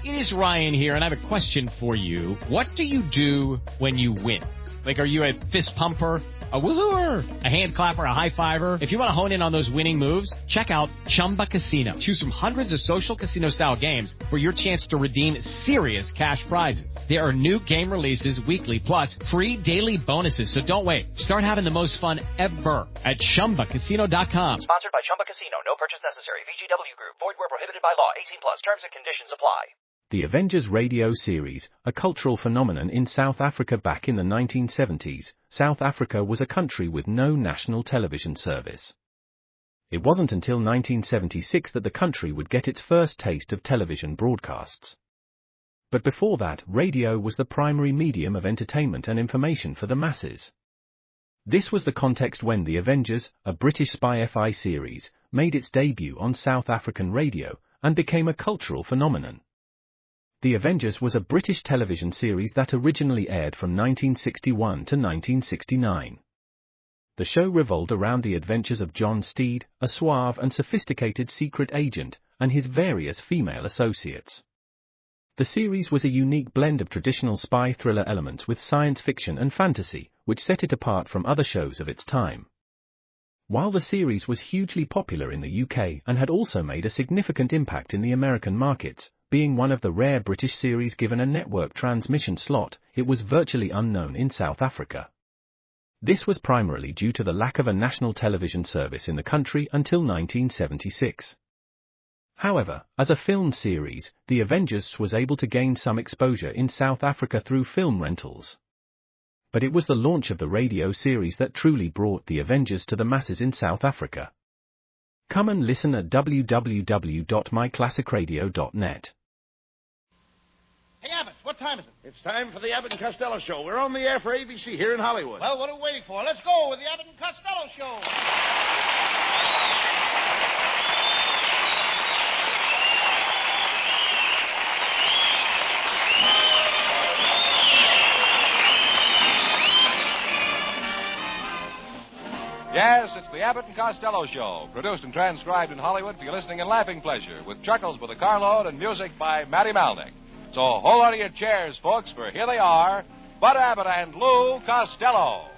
It is Ryan here, and I have a question for you. What do you do when you win? Like, are you a fist pumper, a woo-hooer, a hand clapper, a high-fiver? If you want to hone in on those winning moves, check out Chumba Casino. Choose from hundreds of social casino-style games for your chance to redeem serious cash prizes. There are new game releases weekly, plus free daily bonuses. So don't wait. Start having the most fun ever at ChumbaCasino.com. Sponsored by Chumba Casino. No purchase necessary. VGW Group. Void where prohibited by law. 18 plus. Terms and conditions apply. The Avengers radio series, a cultural phenomenon in South Africa back in the 1970s. South Africa was a country with no national television service. It wasn't until 1976 that the country would get its first taste of television broadcasts. But before that, radio was the primary medium of entertainment and information for the masses. This was the context when The Avengers, a British spy FI series, made its debut on South African radio and became a cultural phenomenon. The Avengers was a British television series that originally aired from 1961 to 1969. The show revolved around the adventures of John Steed, a suave and sophisticated secret agent, and his various female associates. The series was a unique blend of traditional spy thriller elements with science fiction and fantasy, which set it apart from other shows of its time. While the series was hugely popular in the UK and had also made a significant impact in the American markets, being one of the rare British series given a network transmission slot, it was virtually unknown in South Africa. This was primarily due to the lack of a national television service in the country until 1976. However, as a film series, The Avengers was able to gain some exposure in South Africa through film rentals. But it was the launch of the radio series that truly brought The Avengers to the masses in South Africa. Come and listen at www.myclassicradio.net. Hey, Abbott, what time is it? It's time for the Abbott and Costello Show. We're on the air for ABC here in Hollywood. Well, what are we waiting for? Let's go with the Abbott and Costello Show. Yes, it's the Abbott and Costello Show, produced and transcribed in Hollywood for your listening and laughing pleasure, with chuckles with a carload and music by Matty Malnick. So hold on to your chairs, folks, for here they are, Bud Abbott and Lou Costello.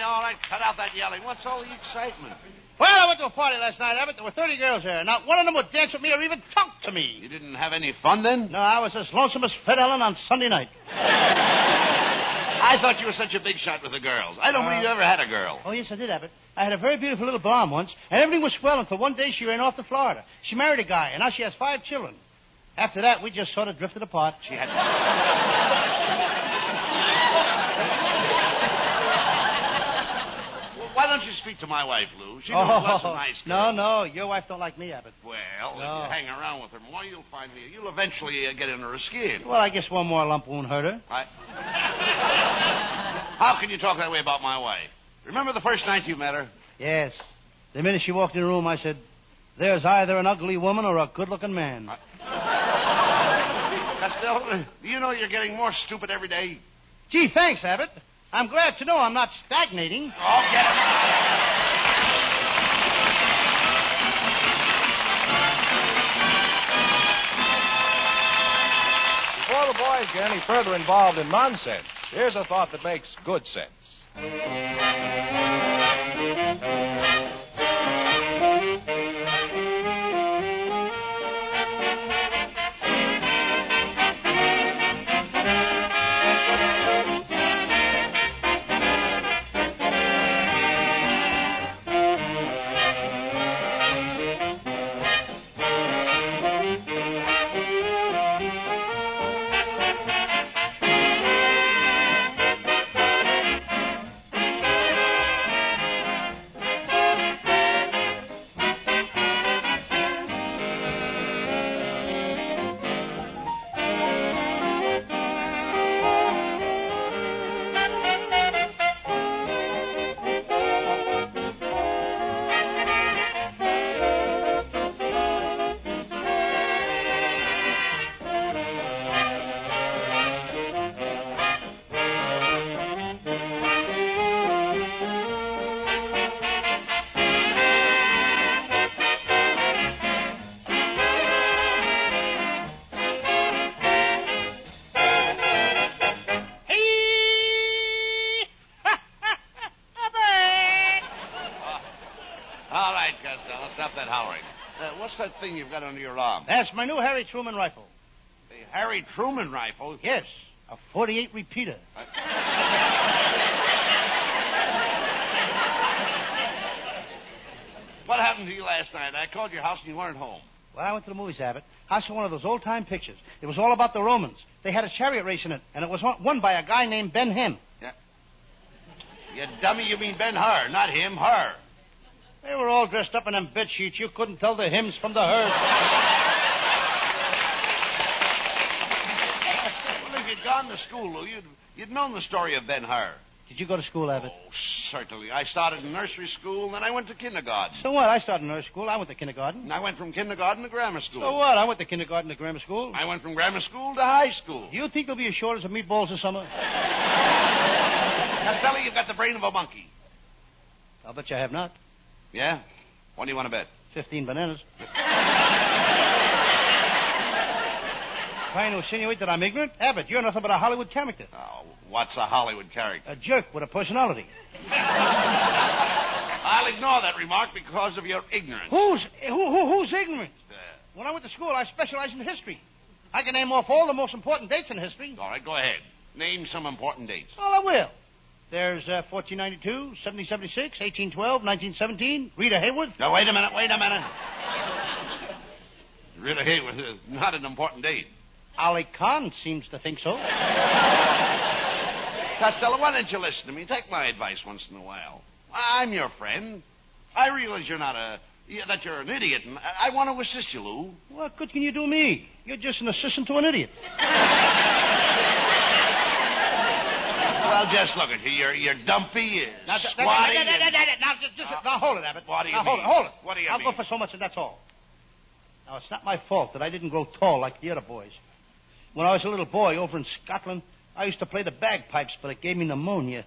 All right. Cut out that yelling. What's all the excitement? Well, I went to a party last night, Abbott. There were 30 girls there. Not one of them would dance with me or even talk to me. You didn't have any fun then? No, I was as lonesome as Fred Ellen on Sunday night. I thought you were such a big shot with the girls. I don't believe you ever had a girl. Oh, yes, I did, Abbott. I had a very beautiful little blonde once, and everything was swell until one day she ran off to Florida. She married a guy, and now she has 5 children. After that, we just sort of drifted apart. She had... Why don't you speak to my wife, Lou? She knows lots of nice girls. No. Your wife don't like me, Abbott. Well, if you hang around with her more, you'll find you'll eventually get under her skin. Well, I guess one more lump won't hurt her. How can you talk that way about my wife? Remember the first night you met her? Yes. The minute she walked in the room, I said, there's either an ugly woman or a good-looking man. Costello, do you know you're getting more stupid every day? Gee, thanks, Abbott. I'm glad to know I'm not stagnating. Oh, get it. Before the boys get any further involved in nonsense, here's a thought that makes good sense. what's that thing you've got under your arm? That's my new Harry Truman rifle. The Harry Truman rifle? Yes, a .48 repeater. What happened to you last night? I called your house and you weren't home. Well, I went to the movies, Abbott. I saw one of those old-time pictures. It was all about the Romans. They had a chariot race in it, and it was won by a guy named Ben-Hur. Yeah. You dummy, you mean Ben-Hur, not him, her. They were all dressed up in them bed sheets. You couldn't tell the hymns from the hers. Well, if you'd gone to school, Lou, you'd known the story of Ben-Hur. Did you go to school, Abbott? Oh, certainly. I started in nursery school, then I went to kindergarten. So what? I started in nursery school. I went to kindergarten. And I went from kindergarten to grammar school. So what? I went to kindergarten to grammar school. I went from grammar school to high school. Do you think there'll be a shortage of meatballs this summer? Costello, you've got the brain of a monkey. I'll bet you I have not. Yeah? What do you want to bet? 15 bananas. Trying to insinuate that I'm ignorant? Abbott, you're nothing but a Hollywood character. Oh, what's a Hollywood character? A jerk with a personality. I'll ignore that remark because of your ignorance. Who's ignorant? When I went to school, I specialized in history. I can name off all the most important dates in history. All right, go ahead. Name some important dates. Well, I will. There's 1492, 1776, 1812, 1917, Rita Hayworth. Now, wait a minute. Rita Hayworth is not an important date. Ali Khan seems to think so. Costello, why don't you listen to me? Take my advice once in a while. I'm your friend. I realize that you're an idiot, and I want to assist you, Lou. What good can you do me? You're just an assistant to an idiot. Well, just look at you. You're dumpy, squatty. Now, hold it, Abbott. What do you mean? Hold it. What do you I'll mean? go for so much, and that's all. Now, it's not my fault that I didn't grow tall like the other boys. When I was a little boy over in Scotland, I used to play the bagpipes, but it gave me pneumonia.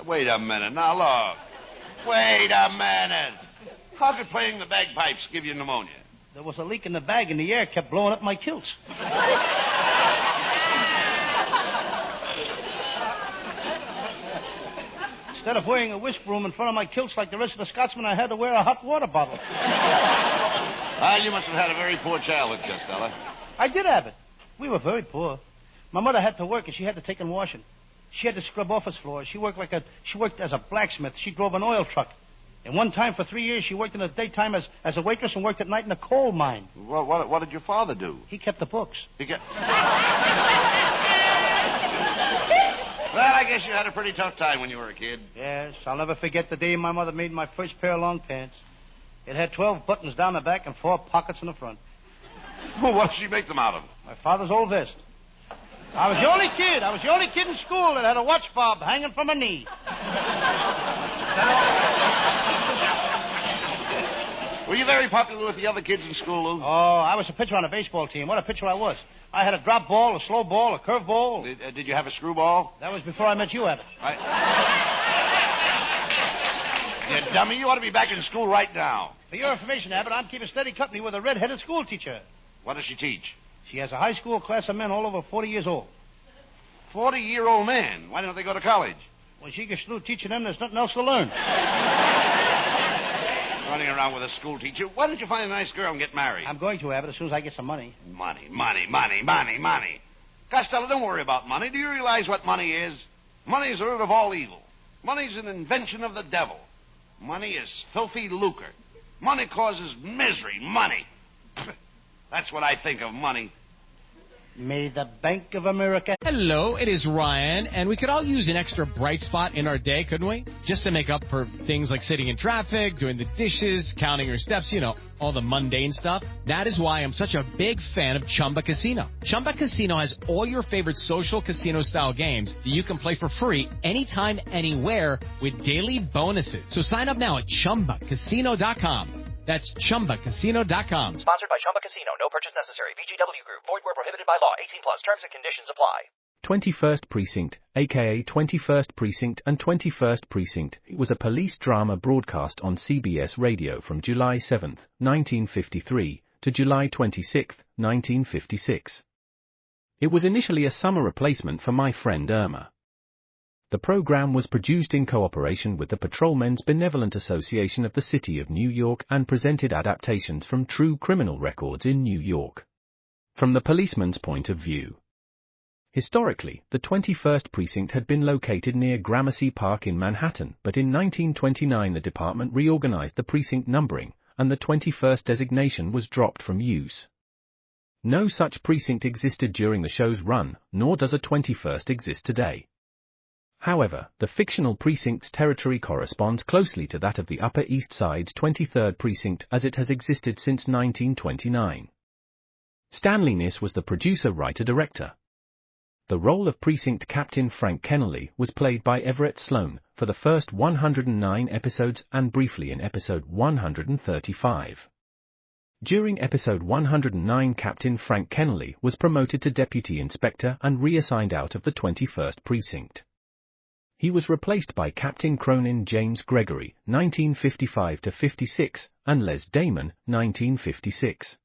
Wait a minute. Now, look. Wait a minute. How could playing the bagpipes give you pneumonia? There was a leak in the bag, and the air kept blowing up my kilts. Instead of wearing a whisk broom in front of my kilts like the rest of the Scotsmen, I had to wear a hot water bottle. Well, you must have had a very poor childhood, Costello. I did, Abbott. We were very poor. My mother had to work, and she had to take in washing. She had to scrub office floors. She worked as a blacksmith. She drove an oil truck. And one time for 3 years, she worked in the daytime as a waitress and worked at night in a coal mine. What did your father do? He kept the books. Well, I guess you had a pretty tough time when you were a kid. Yes, I'll never forget the day my mother made my first pair of long pants. It had 12 buttons down the back and 4 pockets in the front. Well, what did she make them out of? My father's old vest. I was the only kid in school that had a watch fob hanging from a knee. Were you very popular with the other kids in school, Lou? Oh, I was a pitcher on a baseball team. What a pitcher I was. I had a drop ball, a slow ball, a curve ball. Did you have a screwball? That was before I met you, Abbott. You dummy, you ought to be back in school right now. For your information, Abbott, I'm keeping steady company with a red-headed school teacher. What does she teach? She has a high school class of men all over 40 years old. 40-year-old man? Why don't they go to college? When she gets through teaching them, there's nothing else to learn. Running around with a school teacher. Why don't you find a nice girl and get married? I'm going to, Abbott, as soon as I get some money. Money. Costello, don't worry about money. Do you realize what money is? Money is the root of all evil. Money is an invention of the devil. Money is filthy lucre. Money causes misery. Money. That's what I think of money. May the Bank of America... Hello, it is Ryan, and we could all use an extra bright spot in our day, couldn't we? Just to make up for things like sitting in traffic, doing the dishes, counting your steps, all the mundane stuff. That is why I'm such a big fan of Chumba Casino. Chumba Casino has all your favorite social casino-style games that you can play for free anytime, anywhere with daily bonuses. So sign up now at ChumbaCasino.com. That's ChumbaCasino.com. Sponsored by Chumba Casino. No purchase necessary. VGW Group. Void where prohibited by law. 18 plus. Terms and conditions apply. 21st Precinct, aka 21st Precinct and 21st Precinct, was a police drama broadcast on CBS Radio from July 7, 1953 to July 26, 1956. It was initially a summer replacement for My Friend Irma. The program was produced in cooperation with the Patrolmen's Benevolent Association of the City of New York and presented adaptations from true criminal records in New York. From the policeman's point of view. Historically, the 21st Precinct had been located near Gramercy Park in Manhattan, but in 1929 the department reorganized the precinct numbering, and the 21st designation was dropped from use. No such precinct existed during the show's run, nor does a 21st exist today. However, the fictional precinct's territory corresponds closely to that of the Upper East Side's 23rd Precinct as it has existed since 1929. Stanley Niss was the producer, writer, director. The role of Precinct Captain Frank Kennelly was played by Everett Sloan for the first 109 episodes and briefly in episode 135. During episode 109, Captain Frank Kennelly was promoted to deputy inspector and reassigned out of the 21st Precinct. He was replaced by Captain Cronin James Gregory, 1955-56, and Les Damon, 1956.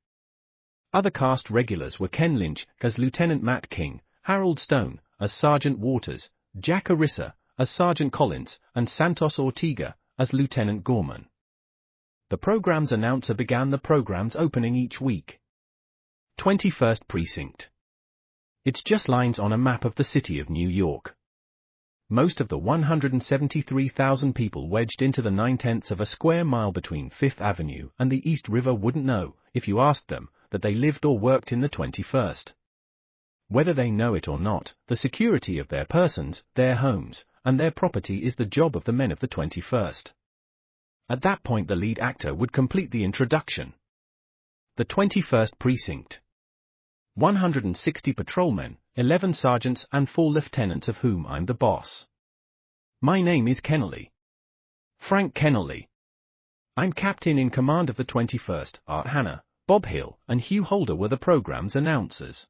Other cast regulars were Ken Lynch as Lieutenant Matt King, Harold Stone as Sergeant Waters, Jack Arissa as Sergeant Collins, and Santos Ortega as Lieutenant Gorman. The program's announcer began the program's opening each week. 21st Precinct. It's just lines on a map of the city of New York. Most of the 173,000 people wedged into the 9/10 of a square mile between Fifth Avenue and the East River wouldn't know, if you asked them, that they lived or worked in the 21st. Whether they know it or not, the security of their persons, their homes, and their property is the job of the men of the 21st. At that point the lead actor would complete the introduction. The 21st Precinct. 160 patrolmen, 11 sergeants and 4 lieutenants of whom I'm the boss. My name is Kennelly. Frank Kennelly. I'm captain in command of the 21st. Art Hanna, Bob Hill, and Hugh Holder were the program's announcers.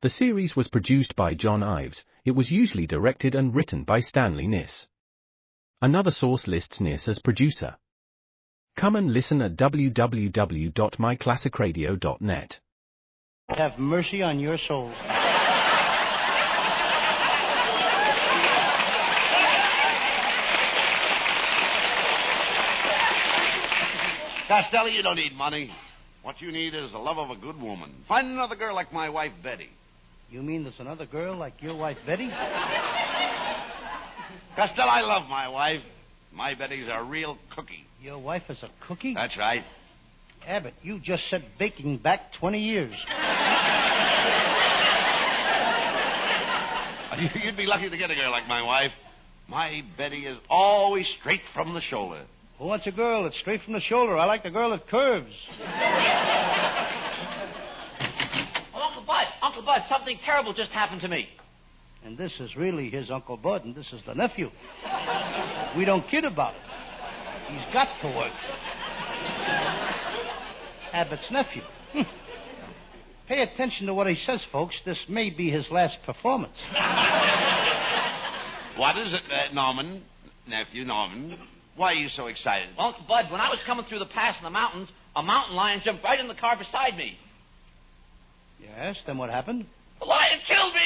The series was produced by John Ives. It was usually directed and written by Stanley Niss. Another source lists Niss as producer. Come and listen at www.myclassicradio.net. Have mercy on your soul. Costello, you don't need money. What you need is the love of a good woman. Find another girl like my wife, Betty. You mean there's another girl like your wife, Betty? Costello, I love my wife. My Betty's a real cookie. Your wife is a cookie? That's right. Abbott, you just set baking back 20 years. You'd be lucky to get a girl like my wife. My Betty is always straight from the shoulder. Who wants a girl that's straight from the shoulder? I like the girl that curves. Oh, Uncle Bud, something terrible just happened to me. And this is really his Uncle Bud, and this is the nephew. We don't kid about it. He's got to work. Abbott's nephew. Pay attention to what he says, folks. This may be his last performance. What is it, Norman? Nephew Norman? Why are you so excited? Well, Uncle Bud, when I was coming through the pass in the mountains, a mountain lion jumped right in the car beside me. Yes, then what happened? The lion killed me!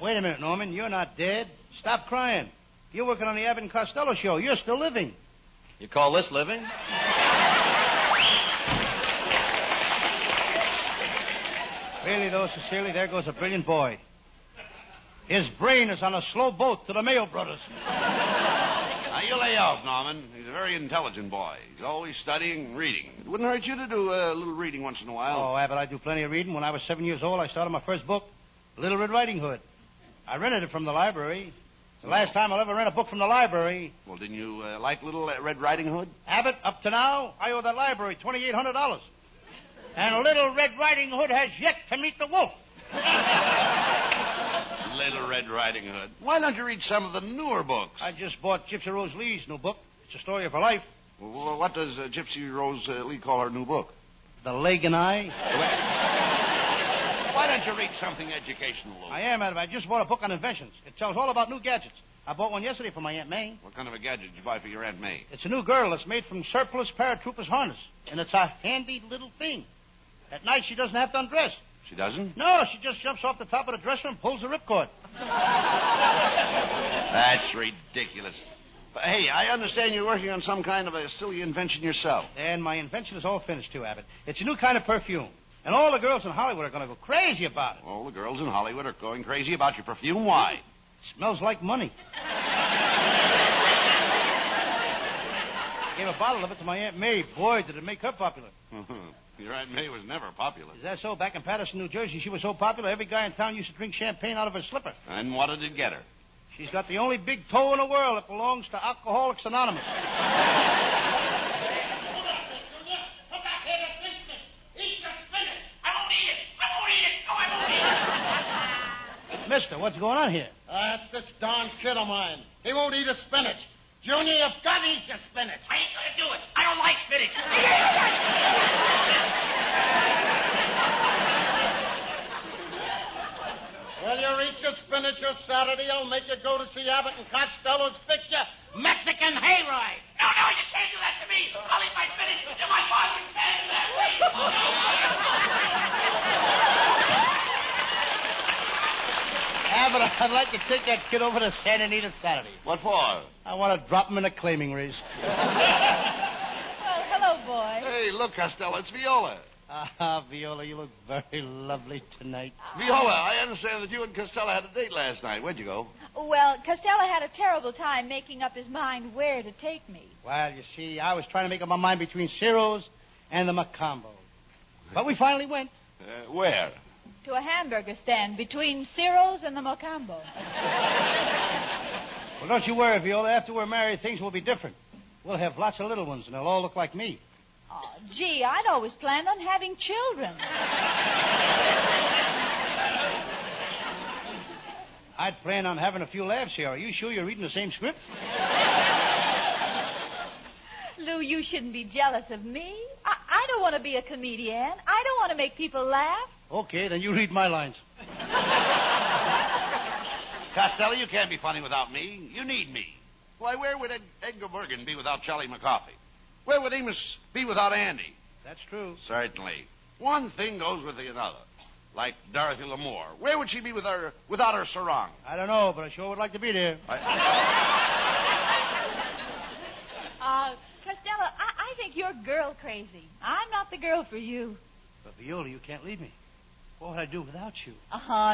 Wait a minute, Norman. You're not dead. Stop crying. You're working on the Abbott and Costello Show. You're still living. You call this living? Really, though, sincerely, there goes a brilliant boy. His brain is on a slow boat to the Mayo Brothers. Now, you lay off, Norman. He's a very intelligent boy. He's always studying and reading. It wouldn't hurt you to do a little reading once in a while. Oh, Abbott, I do plenty of reading. When I was 7 years old, I started my first book, Little Red Riding Hood. I rented it from the library. It's the last time I'll ever rent a book from the library. Well, didn't you like Little Red Riding Hood? Abbott, up to now, I owe that library $2,800. And Little Red Riding Hood has yet to meet the wolf. Little Red Riding Hood. Why don't you read some of the newer books? I just bought Gypsy Rose Lee's new book. It's a story of her life. Well, what does Gypsy Rose Lee call her new book? The Leg and I. Why don't you read something educational, Lou? I am, Abbott. I just bought a book on inventions. It tells all about new gadgets. I bought one yesterday for my Aunt May. What kind of a gadget did you buy for your Aunt May? It's a new girdle that's made from surplus paratroopers harness. And it's a handy little thing. At night, she doesn't have to undress. She doesn't? No, she just jumps off the top of the dresser and pulls the ripcord. That's ridiculous. But, hey, I understand you're working on some kind of a silly invention yourself. And my invention is all finished, too, Abbott. It's a new kind of perfume. And all the girls in Hollywood are going to go crazy about it. All the girls in Hollywood are going crazy about your perfume. Why? It smells like money. Gave a bottle of it to my Aunt May. Boy, did it make her popular. Your Aunt May was never popular. Is that so? Back in Patterson, New Jersey, she was so popular, every guy in town used to drink champagne out of her slipper. And what did it get her? She's got the only big toe in the world that belongs to Alcoholics Anonymous. Mister, what's going on here? That's this darn kid of mine. He won't eat his spinach. Junior, you've got to eat your spinach. I ain't gonna do it. I don't like spinach. Well, you eat your spinach or Saturday, I'll make you go to see Abbott and Costello's picture, Mexican Hayride. No, you can't do that to me. I'll eat my spinach till my father stands that way. Abbott, I'd like to take that kid over to Santa Anita Saturday. What for? I want to drop him in a claiming race. Oh, hello, boy. Hey, look, Costello, it's Viola. Viola, you look very lovely tonight. Viola, I understand that you and Costello had a date last night. Where'd you go? Well, Costello had a terrible time making up his mind where to take me. Well, you see, I was trying to make up my mind between Ciro's and the Macombo. But we finally went. Where? To a hamburger stand between Ciro's and the Mocambo. Well, don't you worry, Viola. After we're married, things will be different. We'll have lots of little ones, and they'll all look like me. Oh, gee, I'd always planned on having children. I'd plan on having a few laughs here. Are you sure you're reading the same script? Lou, you shouldn't be jealous of me. I don't want to be a comedian. I don't want to make people laugh. Okay, then you read my lines. Costello, you can't be funny without me. You need me. Why, where would Edgar Bergen be without Charlie McCoffey? Where would Amos be without Andy? That's true. Certainly. One thing goes with the another. Like Dorothy L'Amour. Where would she be without her sarong? I don't know, but I sure would like to be there. Costello, I think you're girl crazy. I'm not the girl for you. But, Viola, you can't leave me. What would I do without you?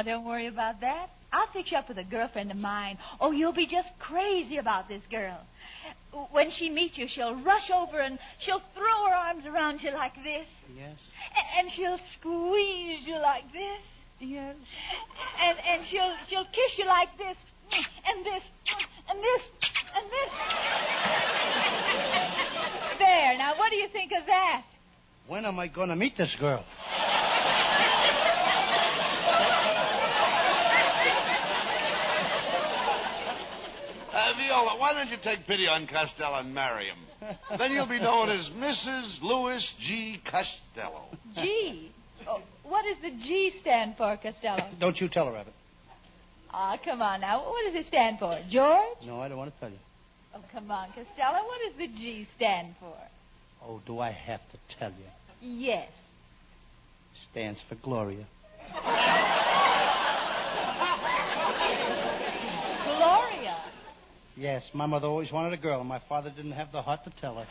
Don't worry about that. I'll fix you up with a girlfriend of mine. Oh, you'll be just crazy about this girl. When she meets you, she'll rush over and she'll throw her arms around you like this. Yes. And she'll squeeze you like this. Yes. And she'll kiss you like this. And this. And this. And this. There. Now, what do you think of that? When am I going to meet this girl? Viola, why don't you take pity on Costello and marry him? Then you'll be known as Mrs. Louis G. Costello. G? Oh, what does the G stand for, Costello? Don't you tell her, Abbott. Come on now. What does it stand for? George? No, I don't want to tell you. Oh, come on, Costello. What does the G stand for? Oh, do I have to tell you? Yes. Stands for Gloria. Gloria? Yes, my mother always wanted a girl, and my father didn't have the heart to tell her.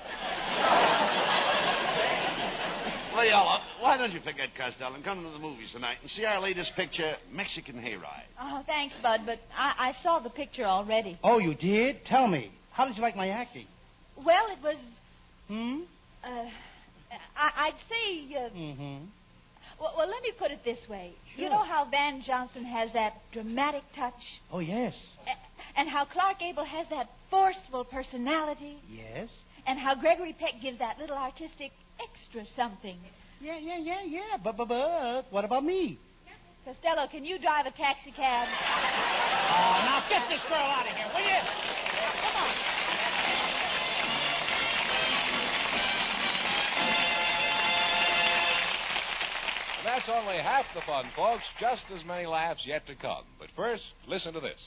Viola, why don't you forget Costello and come to the movies tonight and see our latest picture, Mexican Hayride? Oh, thanks, Bud, but I saw the picture already. Oh, you did? Tell me. How did you like my acting? Well, it was... I'd say... Well, let me put it this way. Sure. You know how Van Johnson has that dramatic touch? Oh, yes. And how Clark Gable has that forceful personality? Yes. And how Gregory Peck gives that little artistic extra something. Yeah. But what about me? Costello, can you drive a taxi cab? Oh, now get this girl out of here, will you? Come on. That's only half the fun, folks. Just as many laughs yet to come. But first, listen to this.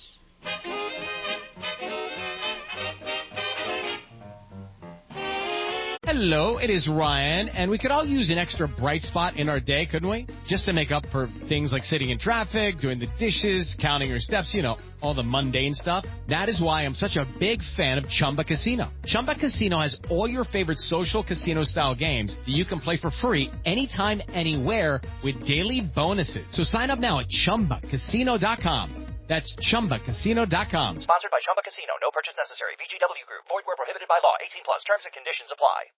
Hello, it is Ryan, and we could all use an extra bright spot in our day, couldn't we? Just to make up for things like sitting in traffic, doing the dishes, counting your steps, all the mundane stuff. That is why I'm such a big fan of Chumba Casino. Chumba Casino has all your favorite social casino-style games that you can play for free anytime, anywhere with daily bonuses. So sign up now at ChumbaCasino.com. That's ChumbaCasino.com. Sponsored by Chumba Casino. No purchase necessary. VGW Group. Void where prohibited by law. 18 plus. Terms and conditions apply.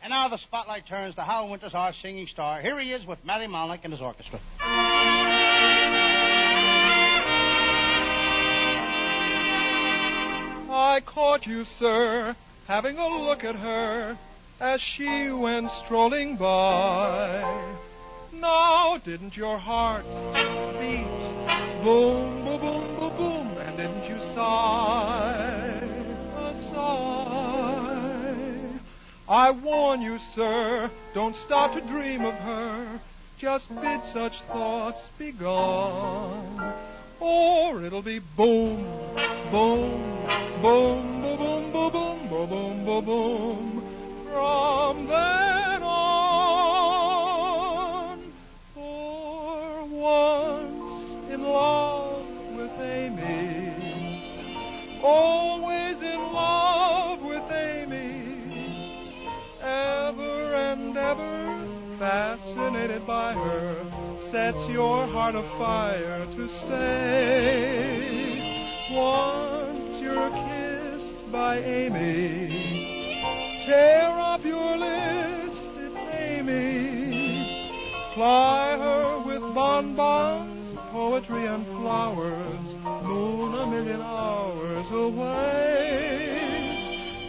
Now the spotlight turns to Hal Winters, our singing star. Here he is with Matty Malnick and his orchestra. I caught you, sir, having a look at her as she went strolling by. Now, didn't your heart beat boom, boom, boom, boom, boom, and didn't you sigh a sigh? I warn you, sir, don't start to dream of her. Just bid such thoughts be gone, or it'll be boom, boom, boom, boom, boom, boom, boom, boom, boom, boom, from then on. For once in love with Amy, always in love with Amy, ever and ever fascinated by her, sets your heart afire to stay. Once you're kissed by Amy, tear up your list, it's Amy. Ply her with bonbons, poetry and flowers, moon a million hours away.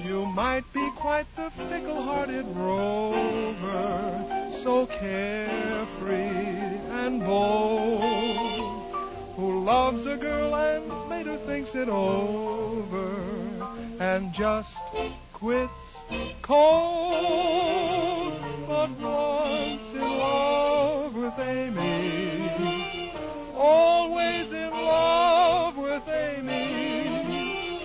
You might be quite the fickle-hearted rover, so carefree and bold, who loves a girl and later thinks it over and just quits cold. But once in love with Amy, always in love with Amy,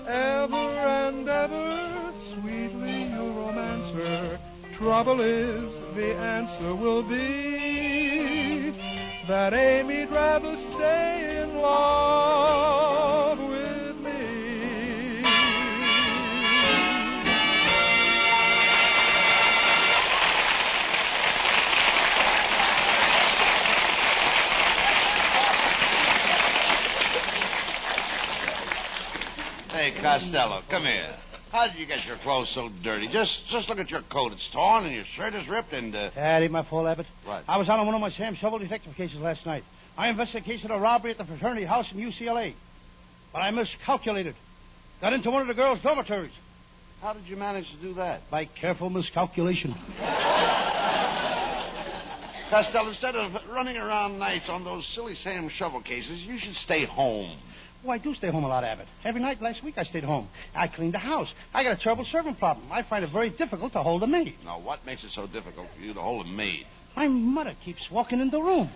ever and ever sweetly you'll romance her. Trouble is, the answer will be that Amy'd rather stay in love with me. Hey, Costello, come here. How did you get your clothes so dirty? Just look at your coat. It's torn and your shirt is ripped and... That ain't my fault, Abbott. What? I was out on one of my Sam Shovel detective cases last night. I investigated a robbery at the fraternity house in UCLA. But I miscalculated. Got into one of the girls' dormitories. How did you manage to do that? By careful miscalculation. Costello, instead of running around nights on those silly Sam Shovel cases, you should stay home. Oh, I do stay home a lot, Abbott. Every night last week I stayed home. I cleaned the house. I got a terrible servant problem. I find it very difficult to hold a maid. Now, what makes it so difficult for you to hold a maid? My mother keeps walking in the room.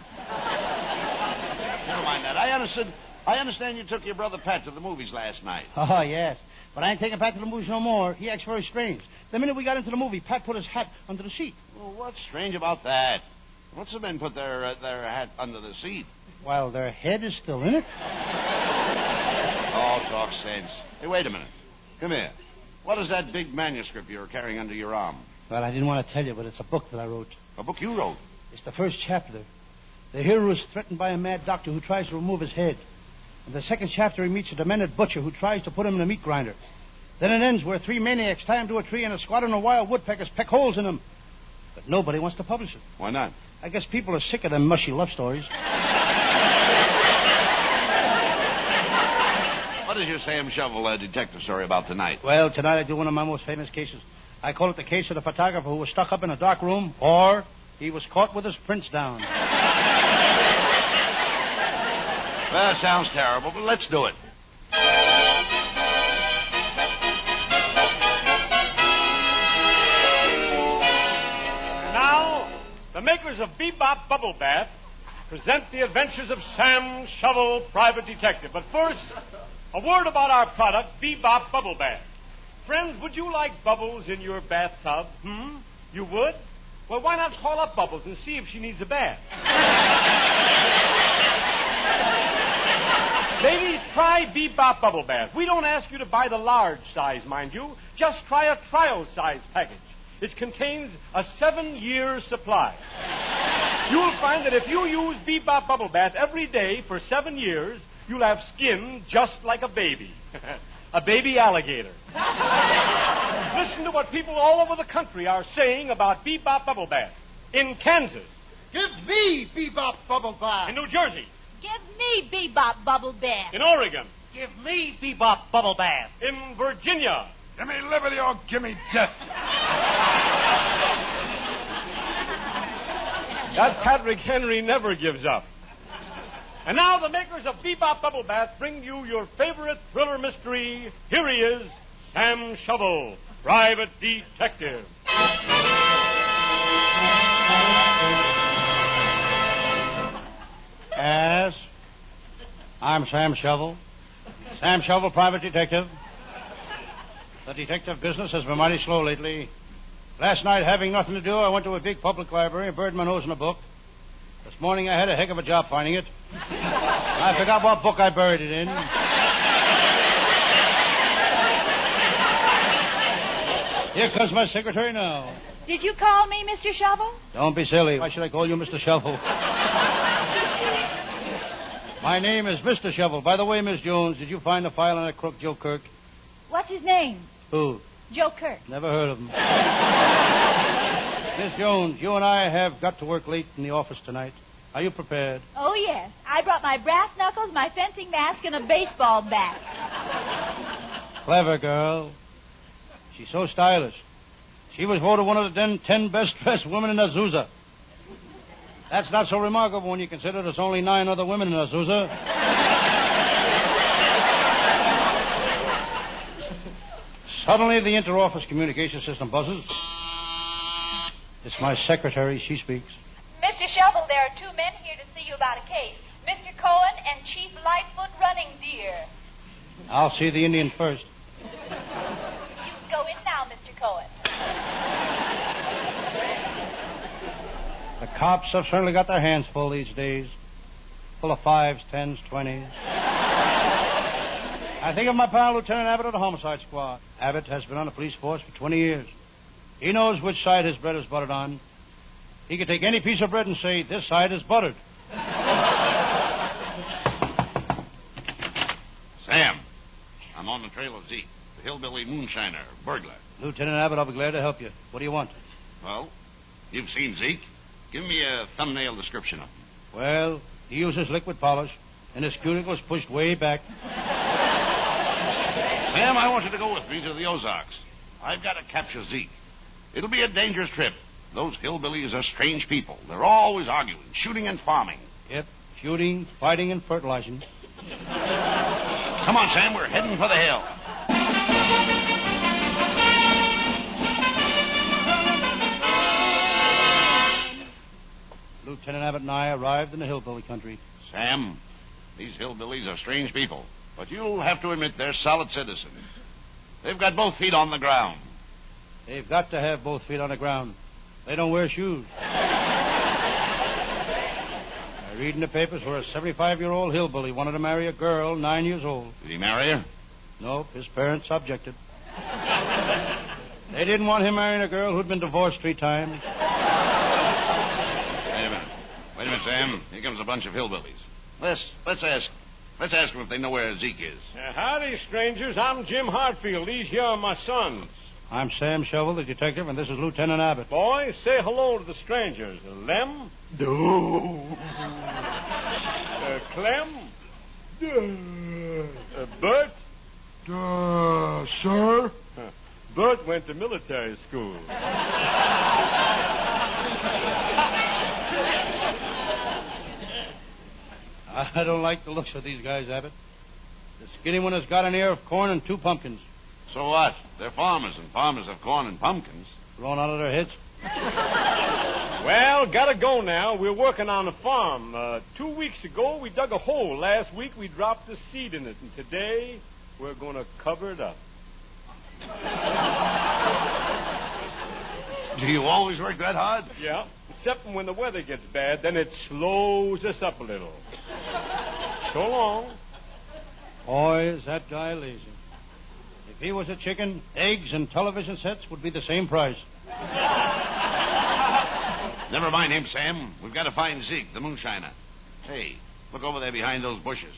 Never mind that. I understand you took your brother Pat to the movies last night. Oh, yes. But I ain't taking Pat to the movies no more. He acts very strange. The minute we got into the movie, Pat put his hat under the seat. Well, what's strange about that? What's the men put their hat under the seat? While their head is still in it. Oh, talk sense. Hey, wait a minute. Come here. What is that big manuscript you're carrying under your arm? Well, I didn't want to tell you, but it's a book that I wrote. A book you wrote? It's the first chapter. The hero is threatened by a mad doctor who tries to remove his head. In the second chapter, he meets a demented butcher who tries to put him in a meat grinder. Then it ends where 3 maniacs tie him to a tree and a squadron of wild woodpeckers peck holes in him. But nobody wants to publish it. Why not? I guess people are sick of them mushy love stories. What is your Sam Shovel detective story about tonight? Well, tonight I do one of my most famous cases. I call it the case of the photographer who was stuck up in a dark room, or he was caught with his prints down. Well, sounds terrible, but let's do it. Now, the makers of Bebop Bubble Bath present the adventures of Sam Shovel, Private Detective. But first, a word about our product, Bebop Bubble Bath. Friends, would you like bubbles in your bathtub? You would? Well, why not call up Bubbles and see if she needs a bath? Ladies, try Bebop Bubble Bath. We don't ask you to buy the large size, mind you. Just try a trial size package. It contains a 7-year supply. You'll find that if you use Bebop Bubble Bath every day for 7 years, you'll have skin just like a baby. A baby alligator. Listen to what people all over the country are saying about Bebop Bubble Bath. In Kansas. Give me Bebop Bubble Bath. In New Jersey. Give me Bebop Bubble Bath. In Oregon. Give me Bebop Bubble Bath. In Virginia. Give me liberty or give me death. That Patrick Henry never gives up. And now the makers of Bebop Bubble Bath bring you your favorite thriller mystery. Here he is, Sam Shovel, Private Detective. Yes. I'm Sam Shovel. Sam Shovel, Private Detective. The detective business has been mighty slow lately. Last night, having nothing to do, I went to a big public library and buried my nose in a book. This morning, I had a heck of a job finding it. I forgot what book I buried it in. Here comes my secretary now. Did you call me Mr. Shovel? Don't be silly. Why should I call you Mr. Shovel? My name is Mr. Shovel. By the way, Miss Jones, did you find the file on that crook, Joe Kirk? What's his name? Who? Joe Kirk. Never heard of him. Miss Jones, you and I have got to work late in the office tonight. Are you prepared? Oh, yes. I brought my brass knuckles, my fencing mask, and a baseball bat. Clever girl. She's so stylish. She was voted one of the 10 best-dressed women in Azusa. That's not so remarkable when you consider there's only 9 other women in Azusa. Suddenly, the inter-office communication system buzzes. It's my secretary. She speaks. Mr. Shovel, there are 2 men here to see you about a case. Mr. Cohen and Chief Lightfoot Running Deer. I'll see the Indian first. You can go in now, Mr. Cohen. The cops have certainly got their hands full these days. Full of 5s, 10s, 20s. I think of my pal, Lieutenant Abbott of the Homicide Squad. Abbott has been on the police force for 20 years. He knows which side his bread is buttered on. He can take any piece of bread and say, this side is buttered. Sam, I'm on the trail of Zeke, the hillbilly moonshiner, burglar. Lieutenant Abbott, I'll be glad to help you. What do you want? Well, you've seen Zeke. Give me a thumbnail description of him. Well, he uses liquid polish, and his cuticle is pushed way back. Sam, I want you to go with me to the Ozarks. I've got to capture Zeke. It'll be a dangerous trip. Those hillbillies are strange people. They're always arguing, shooting and farming. Yep, shooting, fighting, and fertilizing. Come on, Sam, we're heading for the hill. Lieutenant Abbott and I arrived in the hillbilly country. Sam, these hillbillies are strange people, but you'll have to admit they're solid citizens. They've got both feet on the ground. They've got to have both feet on the ground. They don't wear shoes. I read in the papers where a 75-year-old hillbilly wanted to marry a girl 9 years old. Did he marry her? Nope, his parents objected. They didn't want him marrying a girl who'd been divorced 3 times. Wait a minute, Sam. Here comes a bunch of hillbillies. Let's ask them if they know where Zeke is. Howdy, strangers. I'm Jim Hartfield. These here are my sons. I'm Sam Shovel, the detective, and this is Lieutenant Abbott. Boys, say hello to the strangers. Lem? No. Clem? Bert? Sir? Bert went to military school. I don't like the looks of these guys, Abbott. The skinny one has got an ear of corn and 2 pumpkins. So what? They're farmers, and farmers have corn and pumpkins. Blown out of their heads? Well, gotta go now. We're working on a farm. 2 weeks ago, we dug a hole. Last week, we dropped the seed in it. And today, we're going to cover it up. Do you always work that hard? Yeah. Except when the weather gets bad, then it slows us up a little. So long. Boy, is that guy lazy. If he was a chicken, eggs and television sets would be the same price. Never mind him, Sam. We've got to find Zeke, the moonshiner. Hey, look over there behind those bushes.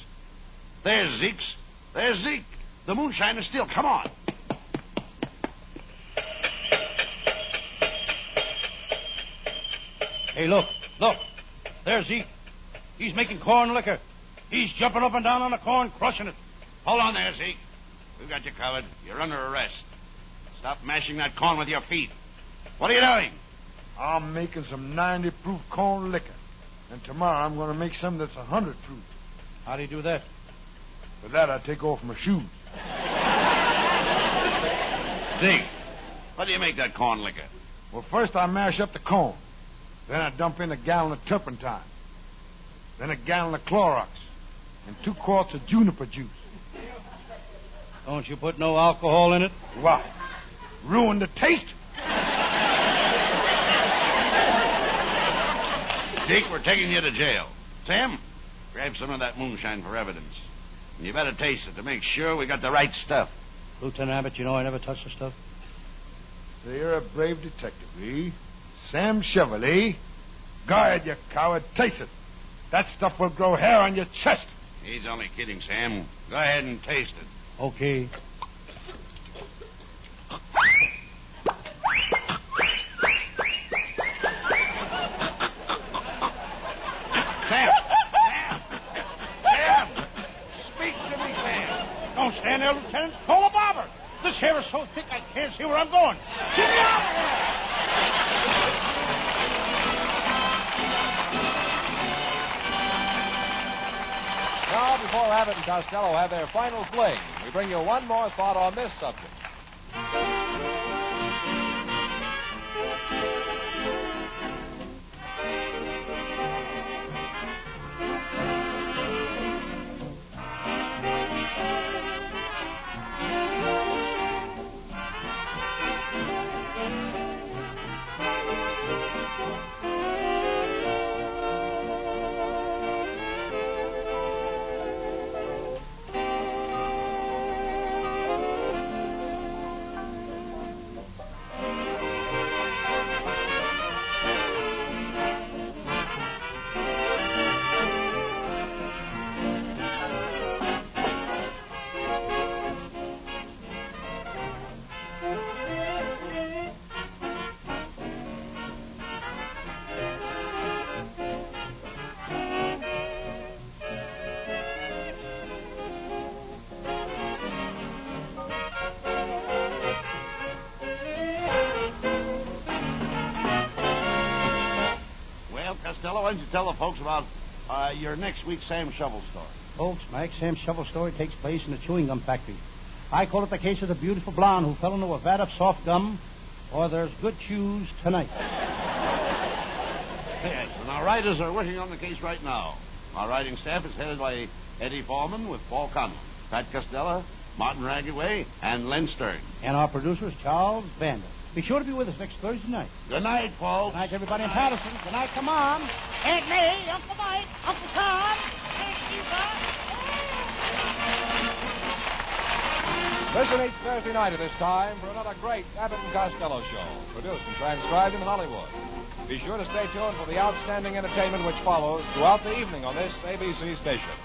There's Zeke's. There's Zeke. The moonshiner still. Come on. Hey, look. There's Zeke. He's making corn liquor. He's jumping up and down on the corn, crushing it. Hold on there, Zeke. We've got you covered. You're under arrest. Stop mashing that corn with your feet. What are you doing? I'm making some 90 proof corn liquor. And tomorrow I'm going to make some that's 100 proof. How do you do that? For that, I take off my shoes. Zeke, how do you make that corn liquor? Well, first I mash up the corn. Then I dump in a gallon of turpentine. Then a gallon of Clorox. And 2 quarts of juniper juice. Don't you put no alcohol in it? Why? Ruin the taste? Zeke, we're taking you to jail. Sam, grab some of that moonshine for evidence. And you better taste it to make sure we got the right stuff. Lieutenant Abbott, you know I never touch the stuff. So you're a brave detective, eh? Sam Shovel, eh? Go ahead, you coward. Taste it. That stuff will grow hair on your chest. He's only kidding, Sam. Go ahead and taste it. Okay. Sam! Speak to me, Sam. Don't stand there, Lieutenant. Call a barber. This hair is so thick I can't see where I'm going. Get me out of here! Now, before Abbott and Costello have their final fling, we bring you one more thought on this subject. Costello, why don't you tell the folks about your next week's Sam Shovel story? Folks, my next Sam Shovel story takes place in a chewing gum factory. I call it the case of the beautiful blonde who fell into a vat of soft gum, or there's good chews tonight. Yes, and our writers are working on the case right now. Our writing staff is headed by Eddie Foreman with Paul Conlon, Pat Costello, Martin Raggaway, and Len Stern. And our producer is Charles Vander. Be sure to be with us next Thursday night. Good night, folks. Good night, everybody in Patterson. Good night, come on. Aunt May, Uncle Mike, Uncle Tom, Aunt Eva. Listen each Thursday night at this time for another great Abbott and Costello Show, produced and transcribed in Hollywood. Be sure to stay tuned for the outstanding entertainment which follows throughout the evening on this ABC station.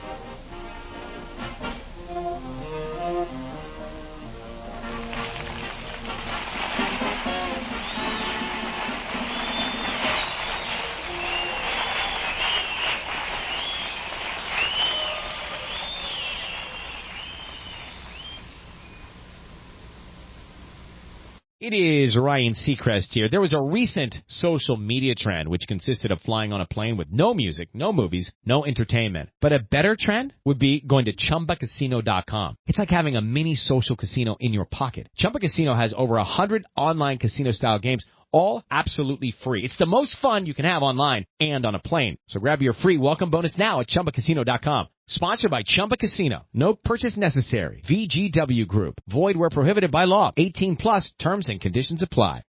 It is Ryan Seacrest here. There was a recent social media trend which consisted of flying on a plane with no music, no movies, no entertainment. But a better trend would be going to ChumbaCasino.com. It's like having a mini social casino in your pocket. Chumba Casino has over 100 online casino-style games, all absolutely free. It's the most fun you can have online and on a plane. So grab your free welcome bonus now at ChumbaCasino.com. Sponsored by Chumba Casino. No purchase necessary. VGW Group. Void where prohibited by law. 18 plus terms and conditions apply.